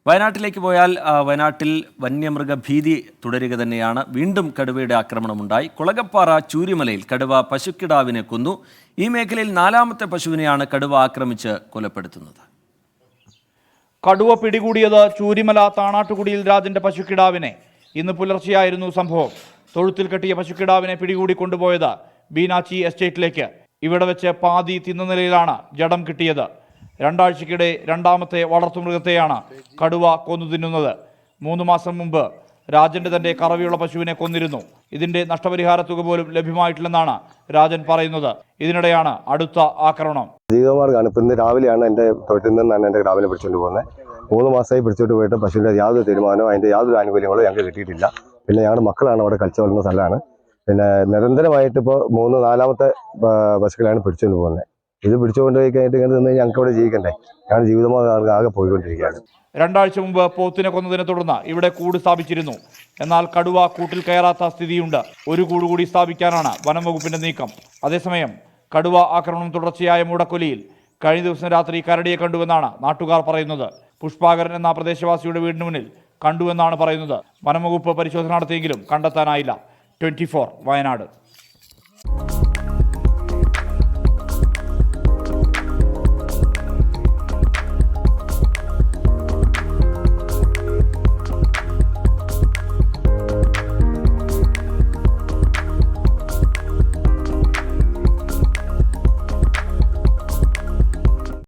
വയനാട്ടിലേക്ക് പോയാൽ വയനാട്ടിൽ വന്യമൃഗ ഭീതി തുടരുക തന്നെയാണ്. വീണ്ടും കടുവയുടെ ആക്രമണമുണ്ടായി. കുളകപ്പാറ ചൂരിമലയിൽ കടുവ പശുക്കിടാവിനെ കൊന്നു. ഈ മേഖലയിൽ 4ാമത്തെ പശുവിനെയാണ് കടുവ ആക്രമിച്ച് കൊലപ്പെടുത്തുന്നത്. കടുവ പിടികൂടിയത് ചൂരിമല താണാട്ടുകുടിയിൽ രാജന്റെ പശുക്കിടാവിനെ. ഇന്ന് പുലർച്ചെയായിരുന്നു സംഭവം. തൊഴുത്തിൽ കെട്ടിയ പശുക്കിടാവിനെ പിടികൂടി കൊണ്ടുപോയത് ബീനാച്ചി എസ്റ്റേറ്റിലേക്ക്. ഇവിടെ വെച്ച് പാതി തിന്ന നിലയിലാണ് ജഡം കിട്ടിയത്. 2 ആഴ്ചക്കിടെ 2ാമത്തെ വളർത്തുമൃഗത്തെയാണ് കടുവ കൊന്നു തിന്നുന്നത്. 3 മാസം മുമ്പ് രാജന്റെ തന്റെ കറവിയുള്ള പശുവിനെ കൊന്നിരുന്നു. ഇതിന്റെ നഷ്ടപരിഹാര തുക പോലും ലഭ്യമായിട്ടില്ലെന്നാണ് രാജൻ പറയുന്നത്. ഇതിനിടെയാണ് അടുത്ത ആക്രമണം. ജീവമാർഗ്ഗമാണ്. ഇപ്പം ഇന്ന് രാവിലെയാണ് എൻ്റെ തൊട്ടിൽ നിന്നാണ് എൻ്റെ രാവിലെ പിടിച്ചുകൊണ്ട് പോകുന്നത്. 3 മാസമായി പിടിച്ചോട്ട് പോയിട്ട് പശുവിൻ്റെ യാതൊരു തീരുമാനവും അതിൻ്റെ യാതൊരു ആനുകൂല്യങ്ങളും ഞങ്ങൾക്ക് കിട്ടിയിട്ടില്ല. പിന്നെ ഞങ്ങളുടെ മക്കളാണ് അവിടെ കളിച്ചു വളർന്ന സ്ഥലമാണ്. പിന്നെ നിരന്തരമായിട്ട് ഇപ്പോൾ 4ാമത്തെ പശുക്കളാണ് പിടിച്ചുകൊണ്ട് പോകുന്നത്. ഇത് പിടിച്ചുകൊണ്ട് പോയി കഴിഞ്ഞിട്ട് ഇങ്ങനെ നിന്ന് ഞങ്ങൾക്ക് ഇവിടെ ജീവിക്കണ്ടേ? ഞങ്ങളുടെ ജീവിതമാർഗ്ഗം ആകെ പോയിക്കൊണ്ടിരിക്കുകയാണ്. 2 ആഴ്ച മുമ്പ് പോത്തിനെ കൊന്നതിനെ തുടർന്ന് ഇവിടെ കൂട് സ്ഥാപിച്ചിരുന്നു. എന്നാൽ കടുവ കൂട്ടിൽ കയറാത്ത സ്ഥിതിയുണ്ട്. ഒരു കൂട് കൂടി സ്ഥാപിക്കാനാണ് വനം വകുപ്പിന്റെ നീക്കം. അതേസമയം കടുവ ആക്രമണം തുടർച്ചയായ മൂടക്കൊലിയിൽ കഴിഞ്ഞ ദിവസം രാത്രി കരടിയെ കണ്ടുവെന്നാണ് നാട്ടുകാർ പറയുന്നത്. പുഷ്പാകരൻ എന്ന പ്രദേശവാസിയുടെ വീടിന് മുന്നിൽ കണ്ടുവെന്നാണ് പറയുന്നത്. വനം വകുപ്പ് പരിശോധന നടത്തിയെങ്കിലും കണ്ടെത്താനായില്ല. 24 വയനാട്.